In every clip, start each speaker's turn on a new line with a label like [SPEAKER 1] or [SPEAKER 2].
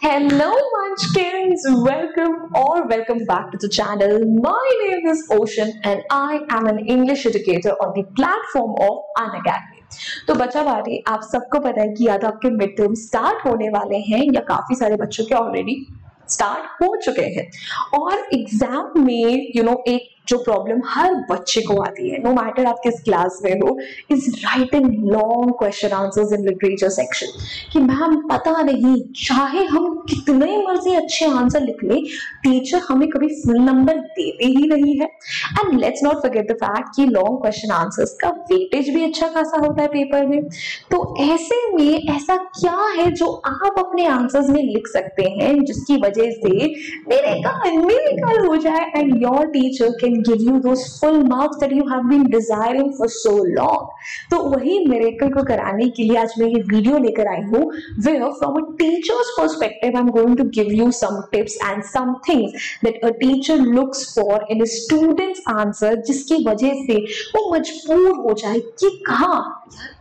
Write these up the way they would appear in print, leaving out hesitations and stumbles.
[SPEAKER 1] Hello Munchkins, welcome back to the channel. My name is Ocean and I am an English educator on the platform of Unacademy. तो बच्चा बारी आप सबको पता है कि या तो आपके मिड टर्म स्टार्ट होने वाले हैं या काफी सारे बच्चों के ऑलरेडी स्टार्ट हो चुके हैं और एग्जाम में एक जो प्रॉब्लम हर बच्चे को आती है, नो मैटर आप किस क्लास में हो, is writing long question answers in literature section. कि मैम पता नहीं, चाहे हम कितने मर्जी अच्छे आंसर लिख ले, टीचर हमें कभी फुल नंबर देते ही नहीं है। And let's not forget the fact कि लॉन्ग क्वेश्चन आंसर्स का वेटेज भी अच्छा खासा होता है पेपर में। तो ऐसे में ऐसा क्या है जो आप अपने आंसर्स में लिख सकते हैं जिसकी वजह से मिरेकल हो जाए and your teacher can give you those full marks that you have been desiring for so long। तो वही मिरेकल को कराने के लिए आज मैं ये वीडियो लेकर आई हूँ, where from a teacher's perspective I'm going to give you some tips and some things that a teacher looks for in a student's answer, जिसकी वजह से वो मजबूर हो जाए कि कहाँ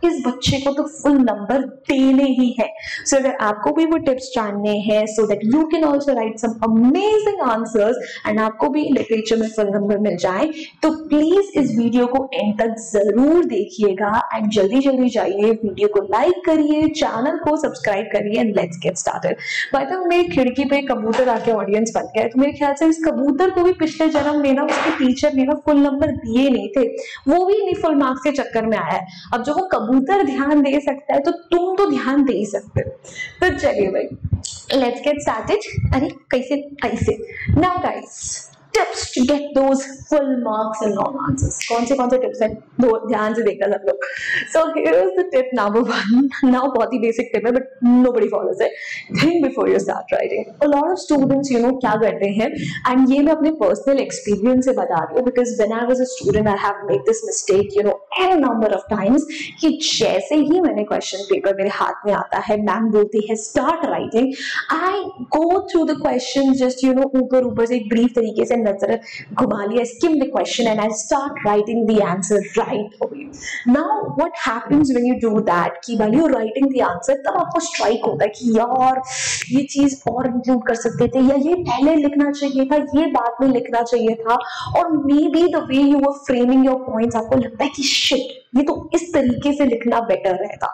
[SPEAKER 1] इस बच्चे को तो फुल नंबर देने ही है। So अगर आपको भी वो टिप्स जानने हैं so that you can also write some amazing answers and आपको भी लिटरेचर में फुल नंबर मिल जाए, तो प्लीज इस वीडियो को एंड तक जरूर देखिएगा एंड जल्दी जल्दी जाइए, वीडियो को लाइक करिए, चैनल को सब्सक्राइब करिए and let's get started. By the way मेरी खिड़की पे कबूतर आके ऑडियंस बन गया है, तो मेरे ख्याल से इस कबूतर को भी पिछले जन्म में ना उसके टीचर ने ना फुल नंबर दिए नहीं थे, वो भी नहीं फुल मार्क्स के चक्कर में आया है। अब जो वो कबूतर ध्यान दे सकता है तो तुम तो ध्यान दे ही सकते हो। तो चलिए भाई लेट्स गेट स्टार्टेड। अरे कैसे now guys, tips to get those full marks and long answers। कौन से टिप्स हैं, दो ध्यान से देखना सब लोग। So here is the tip number 1। now बहुत ही बेसिक टिप है but nobody follows it। think before you start writing। a lot of students क्या करते हैं, and ये मैं अपने personal experience से बता रही हूँ because when I was a student I have made this mistake n number of times कि जैसे ही मैंने question paper मेरे हाथ में आता है, मैम बोलती है start writing, I go through the questions just ऊपर से एक brief तरीके से नजर घुमा लिया, skim the question and I start writing the answer right away। Now what happens when you do that कि while you're writing the answer तब आपको strike होता है कि यार ये चीज और इंक्लूड कर सकते थे, या ये पहले लिखना चाहिए था, ये बाद में लिखना चाहिए था, और maybe the way you were framing your points आपको लगता है कि shit ये तो इस तरीके से लिखना बेटर रहता।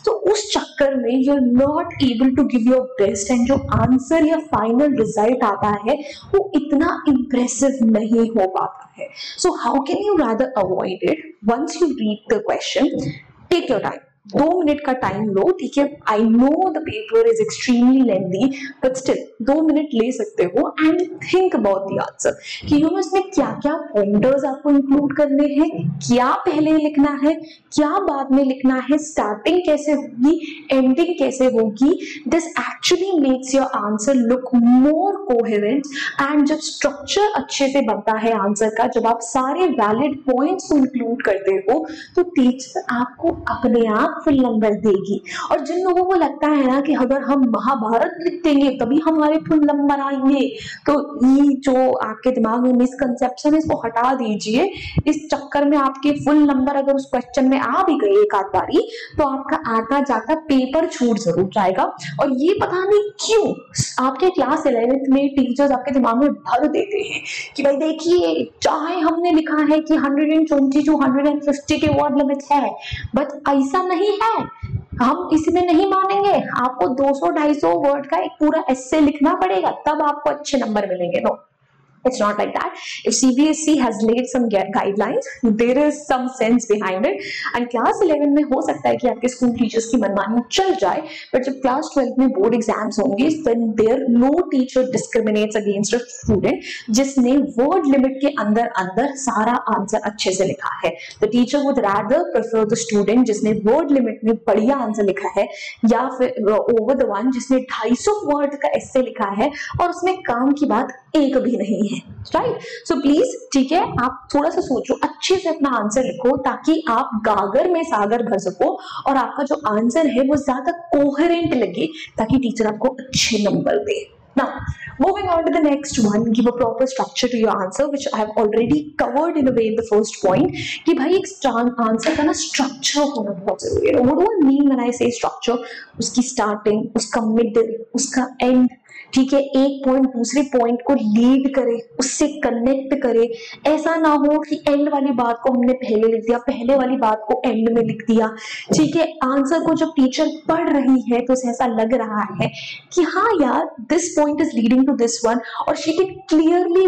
[SPEAKER 1] तो उस चक्कर में you are not able to give your best and जो आंसर या फाइनल रिजल्ट आता है वो इतना इंप्रेसिव नहीं हो पाता है। So how can you rather avoid it? Once you read the question, take your time, 2 minute का टाइम लो, ठीक है। I know the paper is extremely lengthy but still 2 minute ले सकते हो and think about the answer कि इसमें क्या क्या पॉइंटर्स आपको इंक्लूड करने हैं, क्या पहले लिखना है, क्या बाद में लिखना है, स्टार्टिंग कैसे होगी, एंडिंग कैसे होगी। This actually makes your answer look more coherent and जब स्ट्रक्चर अच्छे से बनता है आंसर का, जब आप सारे वैलिड पॉइंट्स को इंक्लूड करते हो तो टीचर आपको अपने आप फुल नंबर देगी। और जिन लोगों को लगता है ना कि अगर हम महाभारत लिख देंगे तभी हमारे फुल नंबर आएंगे, तो ये जो आपके दिमाग में मिसकंसेप्शन है इसको हटा दीजिए। इस चक्कर में आपके फुल नंबर अगर उस क्वेश्चन में आ भी गए एक आध बारी तो आपका आता जाता पेपर छूट जरूर जाएगा। और ये पता नहीं क्यों आपके क्लास 11th में टीचर्स आपके दिमाग में भर देते हैं कि भाई देखिए चाहे हमने लिखा है कि 120 to 150 के वर्ड लिमिट है बट ऐसा नहीं है, हम इसमें नहीं मानेंगे, आपको 200-250 वर्ड का एक पूरा एस्से लिखना पड़ेगा तब आपको अच्छे नंबर मिलेंगे। No, it's not like that। if CBSE has laid some guidelines, there is some sense behind it and class 11 में हो सकता है कि आपके स्कूल टीचर्स की मनमानी चल जाए, but जब क्लास 12 में बोर्ड एग्जाम्स होंगे then there no teacher discriminates against a student जिसने वर्ड लिमिट के अंदर सारा आंसर अच्छे से लिखा है। the teacher would rather prefer the student जिसने वर्ड लिमिट में बढ़िया आंसर लिखा है या फिर over the one जिसने 250 वर्ड का एस्से लिखा है और उसमें काम की बात एक भी नहीं है, राइट। सो प्लीज, ठीक है, आप थोड़ा सा सोचो, अच्छे से अपना आंसर लिखो ताकि आप गागर में सागर भर सको और आपका जो आंसर है वो ज्यादा कोहेरेंट लगे ताकि टीचर आपको अच्छे number they. Now, moving on to the next one, give a proper structure to your answer, which I have already covered in a way in the first point. कि भाई एक आंसर का ना structure होना बहुत जरूरी है। What do I mean when I say structure? उसकी स्टार्टिंग, उसका मिडिल, उसका एंड, ठीक है, एक पॉइंट दूसरे पॉइंट को लीड करे, उससे कनेक्ट करे। ऐसा ना हो कि एंड वाली बात को हमने पहले लिख दिया, पहले वाली बात को एंड में लिख दिया। ठीक है, आंसर को जब टीचर पढ़ रही है तो उसे ऐसा लग रहा है कि हाँ यार this point is leading to this one, और she can clearly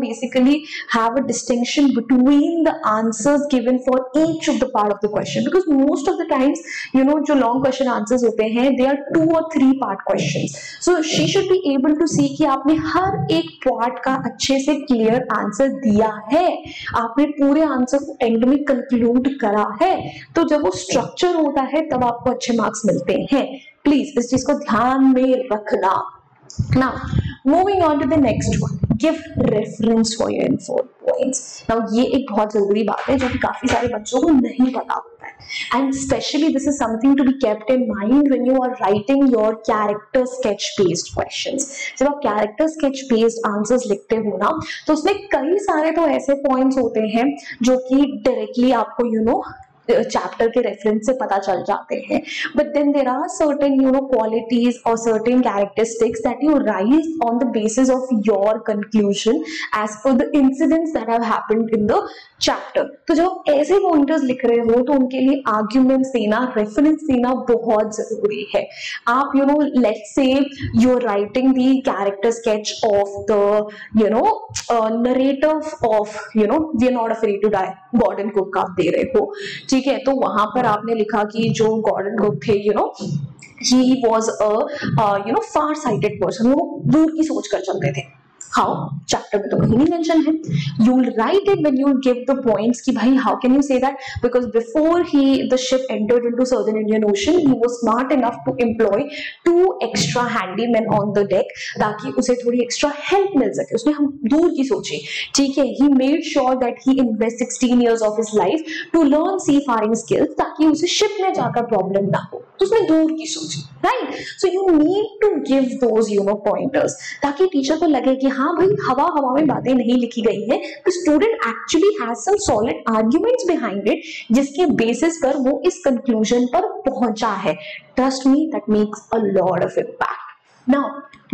[SPEAKER 1] basically have a distinction between the answers given for each of the part of the question, because most of the times जो long question answers होते हैं they are 2 or 3 part questions, so she should be able to see कि आपने हर एक part का अच्छे से clear answer दिया है, आपने पूरे आंसर को एंड में कंक्लूड करा है। तो जब वो स्ट्रक्चर होता है तब आपको अच्छे मार्क्स मिलते हैं। प्लीज इस चीज को ध्यान में रखना। Now, moving on to the next one, give reference for your info points. Now, ये एक बहुत जरूरी बात है जो कि काफी सारे बच्चों को नहीं पता होता है, and especially this is something to be kept in mind when you are writing your character sketch based questions. जब आप character sketch based answers लिखते हो ना, तो उसमें कई सारे तो ऐसे points होते हैं जो कि directly आपको चैप्टर के रेफरेंस से पता चल जाते हैं, but then there are certain qualities और certain characteristics that you rise on the basis of your conclusion as per the incidents that have happened in the chapter. तो जब आप ऐसे पॉइंटर्स लिख रहे हो तो उनके लिए आर्ग्यूमेंट्स देना, रेफरेंस देना बहुत जरूरी है। आप let's say you are writing the character sketch of the narrative of we are not afraid to die, Gordon Cook आप दे रहे हो, ठीक है। तो वहां पर आपने लिखा कि जो गॉर्डन कुक थे he was a far sighted person, वो दूर की सोच कर चलते थे। How? चैप्टर में तो कहीं नहीं मेंशन है। You will write it when you give the points कि भाई how can you say that? Because before the ship entered into Southern Indian Ocean, he was smart enough to employ 2 extra handymen on the deck ताकि उसे थोड़ी extra help मिल सके। उसने हम दूर की सोची, ठीक है। He made sure that he invest 16 years of his life to learn seafaring skills ताकि उसे शिप में जाकर प्रॉब्लम ना हो। तो उसने दूर की सोची, right. So you need to give those pointers ताकि टीचर को लगे कि हाँ भाई हवा हवा में बातें नहीं लिखी गई है, तो student actually has some solid arguments behind it जिसके बेसिस पर वो इस कंक्लूजन पर पहुंचा है। Trust me, that makes a lot of impact. Now,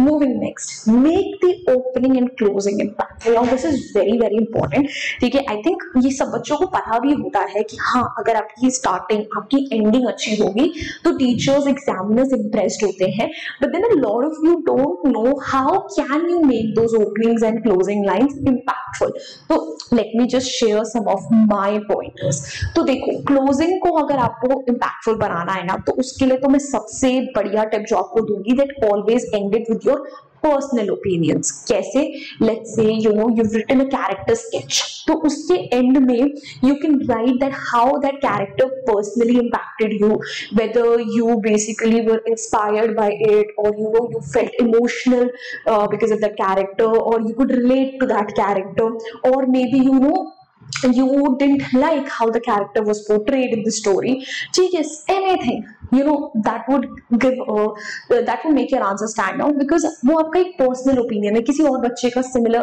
[SPEAKER 1] moving next, make the opening and closing impact. Now, this is very very important. ठीक है, I think ये सब बच्चों को पता भी होता है कि हाँ अगर आपकी स्टार्टिंग, आपकी एंडिंग अच्छी होगी तो टीचर्स, एग्जामिनर्स इम्प्रेस्ड होते हैं। But then a lot of you don't know how can you make those openings and closing lines impactful. तो let me just share some of my pointers. तो देखो, closing को अगर आपको इम्पैक्टफुल बनाना है ना, तो उसके लिए तो मैं सबसे बढ़िया टिप जो आपको दूंगी, that always end it with your personal opinions. कैसे? Let's say you've written a character sketch, तो उसके end में you can write that how that character personally impacted you, whether you basically were inspired by it, or you felt emotional because of that character, or you could relate to that character, or maybe you didn't like how the character was portrayed in the story. ठीक है, anything that would make your answer stand out, because वो आपका एक personal opinion है। किसी और बच्चे का similar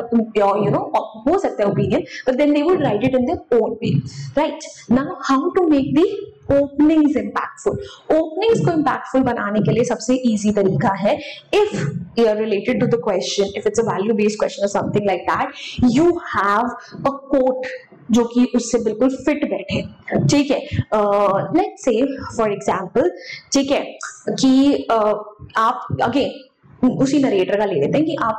[SPEAKER 1] हो सकता है opinion, but then they would write it in their own way, right? Now, how to make the openings impactful? Openings को impactful बनाने के लिए सबसे easy तरीका है, if you are related to the question, if it's a value based question or something like that, you have a quote जो कि उससे बिल्कुल फिट बैठे, ठीक है। लेट्स से फॉर एग्जाम्पल, ठीक है, कि आप अगेन उसी नरेटर का ले लेते हैं कि आप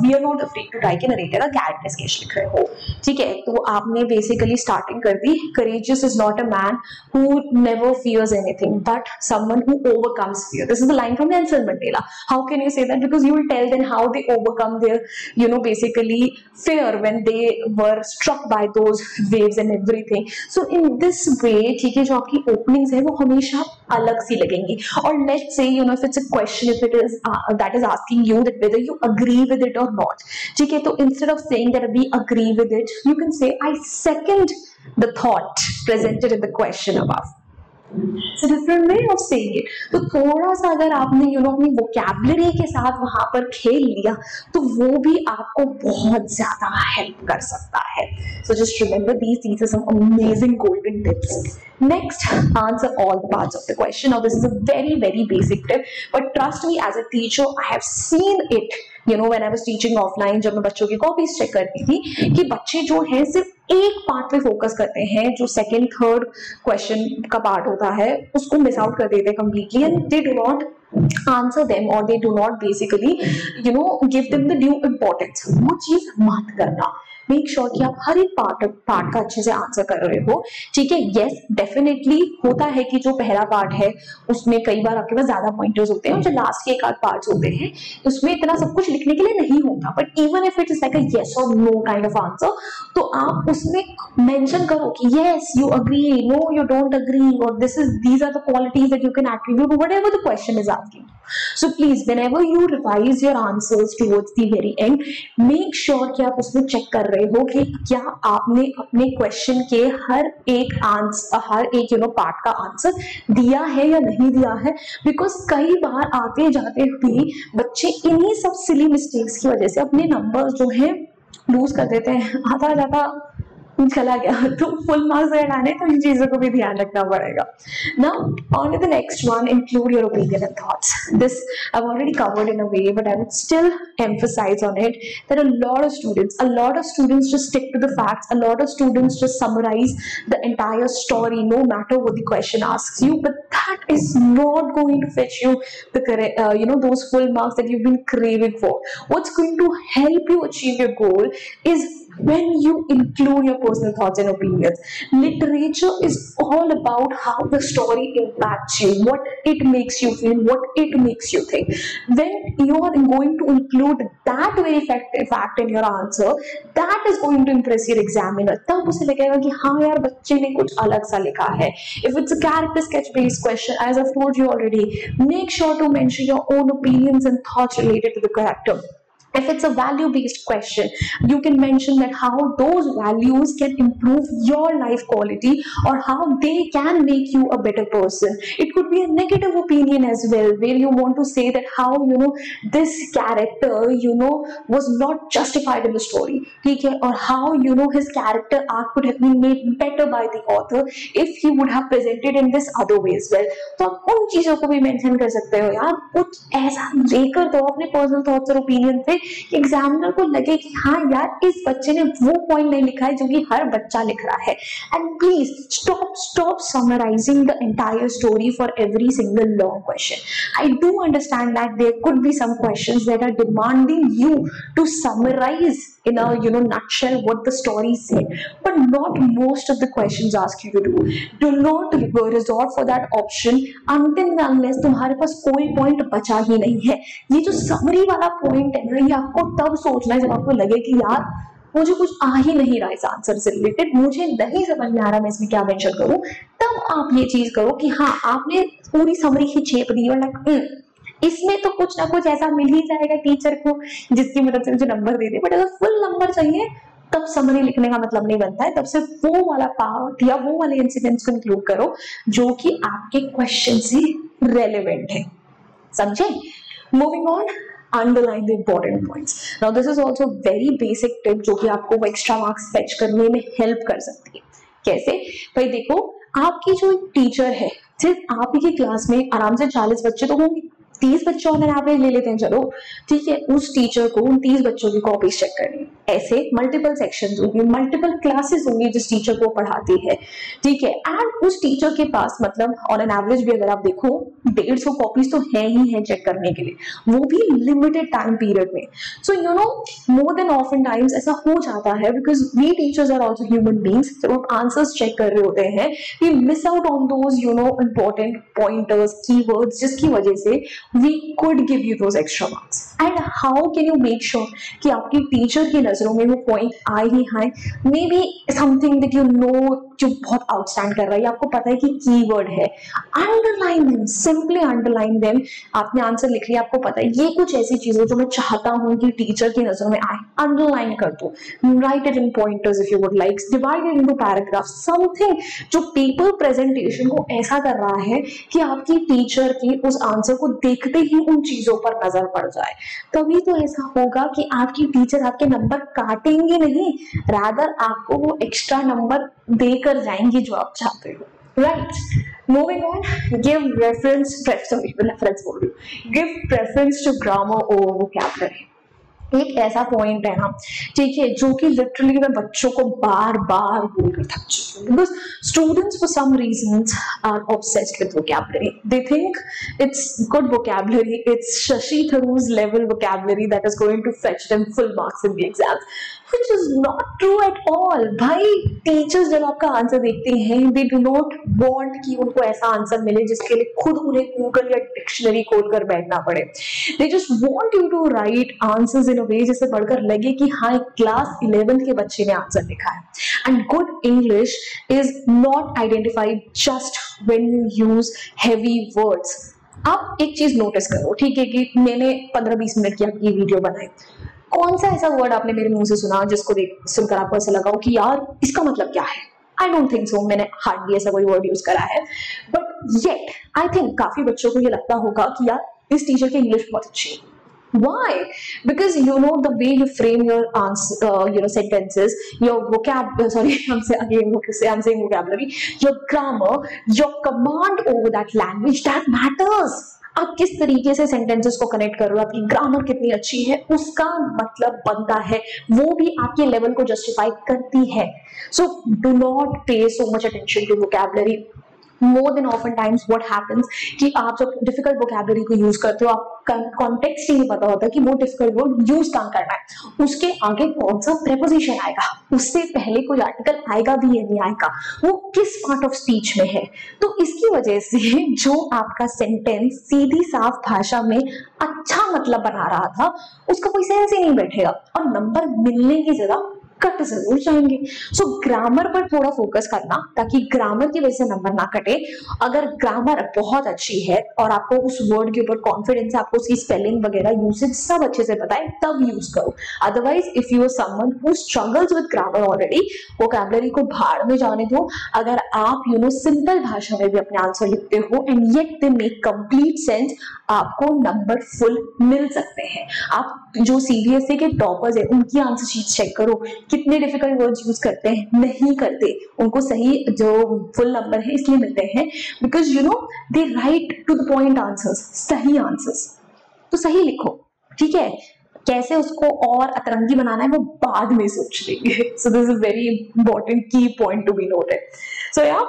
[SPEAKER 1] we are not afraid to die के नरेटर का कैरेक्टर स्केच लिख रहे हो, ठीक है। तो आपने बेसिकली स्टार्टिंग कर दी, courageous is not a man who never fears anything but someone who overcomes fear. This is the line from Nelson Mandela. How can you say that? Because you will tell them how they overcome their basically fear when they were struck by those waves and everything. So in this way, ठीक है, जो आपकी openings है वो हमेशा अलग सी लगेंगी। और let's say if it's a question, if it is that is asking you that whether you agree with it or not, ठीक है, तो instead of saying that we agree with it, you can say I second the thought presented in the question above. It's a different way of saying it. तो थोड़ा सा अगर आपने अपनी vocabulary के साथ वहां पर खेल लिया तो वो भी आपको बहुत ज्यादा हेल्प कर सकता है। So just remember these are some amazing golden tips. Next, answer all the parts of the question. Now, this is a very basic tip, but trust me, as a teacher, I have seen it. When I was teaching offline, जब मैं बच्चों की copies check करती थी कि बच्चे जो हैं सिर्फ एक पार्ट पे फोकस करते हैं, जो सेकंड थर्ड क्वेश्चन का पार्ट होता है उसको मिस आउट कर देते हैं completely, and they do not answer them or they do not basically give them the due importance. वो चीज मत करना. मेक श्योर कि आप हर एक पार्ट का अच्छे से आंसर कर रहे हो. ठीक है, यस डेफिनेटली होता है कि जो पहला पार्ट है उसमें कई बार आपके पास ज्यादा पॉइंटर्स होते हैं और जो लास्ट के एक आध पार्ट्स होते हैं उसमें इतना सब कुछ लिखने के लिए नहीं होता. But even if it is like a yes और नो काइंड ऑफ आंसर, तो आप उसमें मेंशन करो कि yes you agree, no you don't agree, और these are the qualities that you can attribute to whatever the question is asking. So please, whenever you revise your answers towards the very end, make sure कि आप उसमें check कर रहे हो कि क्या आपने अपने क्वेश्चन के हर एक पार्ट का आंसर दिया है या नहीं दिया है. बिकॉज कई बार आते जाते हुए बच्चे इन्हीं सब सिली मिस्टेक्स की वजह से अपने नंबर्स जो है लूज कर देते हैं. आता जाता चला गया, तो फुल मार्क्स लाने तो इन चीजों को भी ध्यान रखना पड़ेगा. Now on to the next one, include your opinion and thoughts. This I've already covered in a way, but I would still emphasize on it that a lot of students just stick to the facts. A lot of students just summarize the entire story no matter what the question asks you, but that is not going to fetch you the correct those full marks that you've been craving for. What's going to help you achieve your goal is when you include your personal thoughts and opinions. Literature is all about how the story impacts you, what it makes you feel, what it makes you think. When you are going to include that very fact in your answer, that is going to impress your examiner. तब उसे लगेगा कि हाँ यार बच्चे ने कुछ अलग सा लिखा है. If it's a character sketch based question, as I've told you already, make sure to mention your own opinions and thoughts related to the character. If it's a value-based question, you can mention that how those values can improve your life quality or how they can make you a better person. It could be a negative opinion as well, where you want to say that how this character was not justified in the story. Okay? Or how his character arc could have been made better by the author if he would have presented in this other way as well. तो आप उन चीजों को भी mention कर सकते हो यार. कुछ ऐसा लेकर दो अपने पर्सनल थॉट्स और ओपिनियन पे, एग्जामिनर को लगे कि हाँ यार इस बच्चे ने वो पॉइंट नहीं लिखा है जो कि हर बच्चा लिख रहा है. And please stop summarizing the entire story for every single long question. I do understand that there could be some questions that are demanding you to summarize in a nutshell what the story said, but not most of the questions ask you to do. Do not resort for that option until and unless तुम्हारे पास कोई point बचा ही नहीं है. ये जो summary वाला point है ना, ये आपको तब सोचना है जब आपको लगे कि यार मुझे कुछ आ ही नहीं रहा इस आंसर से रिलेटेड, मुझे नहीं समझ में आ रहा मैं इसमें क्या मेंशन करूं. तब आप ये चीज करो कि हाँ आपने पूरी समरी ही छेप दी और इसमें तो कुछ ना कुछ ऐसा मिल ही जाएगा टीचर को जिसकी मदद से मुझे नंबर दे दे. बट अगर फुल नंबर चाहिए तब समरी लिखने का मतलब नहीं बनता है. तब सिर्फ वो वाला पार्ट या वो वाले इंसिडेंट्स को इंक्लूड करो जो कि आपके क्वेश्चन से रेलेवेंट है. समझे? Moving on, underline the important points. Now this is also very basic tip जो कि आपको वो extra marks fetch करने में help कर सकती है. कैसे? भाई देखो, आपकी जो टीचर है सिर्फ आप ही की क्लास में आराम से 40 बच्चे तो होंगे, 30 बच्चों का एवरेज ले लेते हैं चलो, ठीक है. उस टीचर को उन 30 बच्चों की कॉपीज चेक करनी. ऐसे मल्टीपल सेक्शंस होंगे, मल्टीपल क्लासेस होंगी जिस टीचर को पढ़ाती है, ठीक है. एंड उस टीचर के पास मतलब ऑन एन एवरेज भी अगर आप देखो 150 कॉपीज तो है ही है चेक करने के लिए, वो भी लिमिटेड टाइम पीरियड में. So more than often times ऐसा हो जाता है because we teachers are also human beings. जब आप आंसर्स चेक कर रहे होते हैं we miss out on those important pointers, keywords, जिसकी वजह से we could give you those extra marks. And how can you make sure कि आपकी टीचर की नजरों में वो पॉइंट आए ही आए? मे बी समथिंग दैट जो बहुत आउटस्टैंड कर रहा है, आपको पता है कि कीवर्ड है, underline them, simply underline them. आपने आंसर लिख लिया, आपको पता है ये कुछ ऐसी चीजें जो मैं चाहता हूँ कि टीचर की नजरों में आए, अंडरलाइन कर दो. Right it in pointers if you would like, divide it into paragraph, something जो पेपर प्रेजेंटेशन को ऐसा कर रहा है कि आपकी टीचर की उस आंसर को देखते ही उन चीजों पर नजर पड़ जाए. तभी तो ऐसा होगा कि आपकी टीचर आपके नंबर काटेंगे नहीं, रादर आपको वो एक्स्ट्रा नंबर देकर जाएंगे जो आप चाहते हो. Right. Moving on, give reference, sorry, reference बोल रही हूँ, give preference to grammar over vocabulary. एक ऐसा पॉइंट है ना, ठीक है, जो कि लिटरली मैं बच्चों को बार बार बोलकर थक चुकी हूँ, because students for some reasons are obsessed with vocabulary. They think it's good vocabulary, it's Shashi Tharoor's level vocabulary that is going to fetch them full marks in the exams, which is not true at all. भाई teachers जब आपका answer देखते हैं, they do not want कि उनको ऐसा answer मिले जिसके लिए खुद उन्हें गूगल या डिक्शनरी खोल कर बैठना पड़े. They just want you to write answers in a way जिससे पढ़कर लगे कि हाँ क्लास 11th के बच्चे ने आंसर लिखा है. And good English is not identified just when you use heavy words. आप एक चीज नोटिस करो, ठीक है, कि मैंने 15-20 मिनट की आपकी वीडियो बनाई, कौन सा ऐसा वर्ड आपने मेरे मुंह से सुना जिसको सुनकर आपको ऐसा लगा हो कि यार इसका मतलब क्या है? आई डोंट थिंक सो, मैंने हार्डली ऐसा कोई वर्ड यूज करा है. बट येट आई थिंक काफी बच्चों को ये लगता होगा कि यार इस टीचर की इंग्लिश बहुत अच्छी है. Why? Because you know the way you frame your answer, sentences, your I'm saying vocabulary, your grammar, your command over that language, that matters. आप किस तरीके से सेंटेंसेस को कनेक्ट कर रहे हो, आपकी ग्रामर कितनी अच्छी है, उसका मतलब बनता है, वो भी आपके लेवल को जस्टिफाई करती है. सो do not pay so much attention to vocabulary. More than often times what happens कि आप जब डिफिकल्ट वोकैबुलरी को यूज करते हो, आप कॉन्टेक्स्ट ही नहीं पता होता कि वो डिफिकल्ट वर्ड यूज कहाँ करना है, उसके आगे कौन सा प्रेपोजिशन आएगा, उससे पहले कोई आर्टिकल आएगा भी या नहीं आएगा, वो किस पार्ट ऑफ स्पीच में है. तो इसकी वजह से जो आपका सेंटेंस सीधी साफ भाषा में अच्छा मतलब बना रहा था, उसका कोई सेंस ही नहीं बैठेगा और नंबर मिलने की जगह कट जरूर जाएंगे. सो ग्रामर पर थोड़ा फोकस करना ताकि ग्रामर की वजह से नंबर ना कटे. अगर ग्रामर बहुत अच्छी है और आपको उस वर्ड के ऊपर कॉन्फिडेंस है, आपको उसकी स्पेलिंग वगैरह यूसेज सब अच्छे से पता है, तब यूज करो. Otherwise if you are someone who struggles with grammar already, vocabulary को भाड़ में जाने दो. अगर आप सिंपल भाषा में भी अपने आंसर लिखते हो and yet they make complete sense, आपको नंबर फुल मिल सकते हैं. आप जो सीबीएसई के टॉपर्स है उनकी आंसर शीट चेक करो, कितने डिफिकल्ट वर्ड्स यूज करते हैं, नहीं करते, उनको सही जो फुल नंबर है इसलिए मिलते हैं because they write to the point answers, सही आंसर्स. तो सही लिखो, ठीक है, कैसे उसको और अतरंगी बनाना है वो बाद में सोच लेंगे. So this is very important की पॉइंट टू बी नोटेड. सो या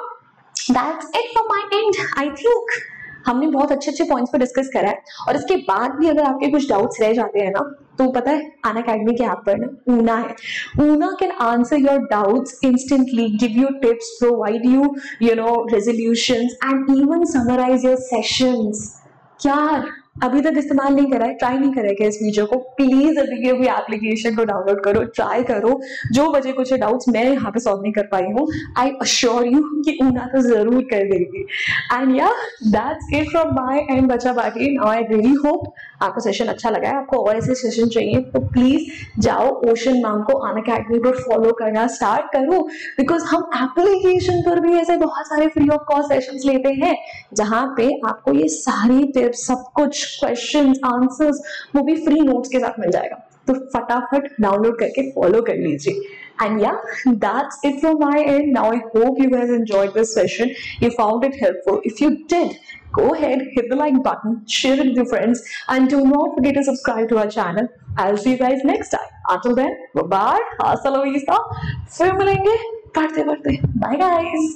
[SPEAKER 1] that's it from my and. I think हमने बहुत अच्छे अच्छे पॉइंट्स पर डिस्कस करा है और इसके बाद भी अगर आपके कुछ डाउट्स रह जाते हैं ना, तो पता है अनअकैडमी के ऐप पर ना ऊना है. Una can answer your doubts instantly, give you tips, provide you resolutions and even summarise your sessions. यार अभी तक इस्तेमाल नहीं करा है, ट्राई नहीं करेगा इस फीचर को, प्लीज अभी अभी एप्लीकेशन को डाउनलोड करो, ट्राई करो. जो बचे कुछ डाउट्स मैं यहाँ पे सॉल्व नहीं कर पाई हूँ, आई अश्योर यू कि ऊना तो जरूर कर देगी. And yeah that's it from my end बच्चा party. Now I really hope आपको सेशन अच्छा लगा है. आपको और ऐसे सेशन चाहिए तो प्लीज जाओ ओशन मैम को अनअकैडमी पर फॉलो करना स्टार्ट करो, बिकॉज हम एप्लीकेशन पर भी ऐसे बहुत सारे फ्री ऑफ कॉस्ट सेशंस लेते हैं जहाँ पे आपको ये सारी टिप्स, सब कुछ, क्वेश्चंस, आंसर्स, वो भी फ्री नोट्स के साथ मिल जाएगा. तो फटाफट डाउनलोड करके फॉलो कर लीजिए. And yeah, that's it from my end. Now I hope you guys enjoyed this session. You found it helpful. If you did, go ahead, hit the like button, share it with your friends, and do not forget to subscribe to our channel. I'll see you guys next time. Until then, bye bye. Hasta la vista. फिर मिलेंगे पढ़ते पढ़ते. Bye guys.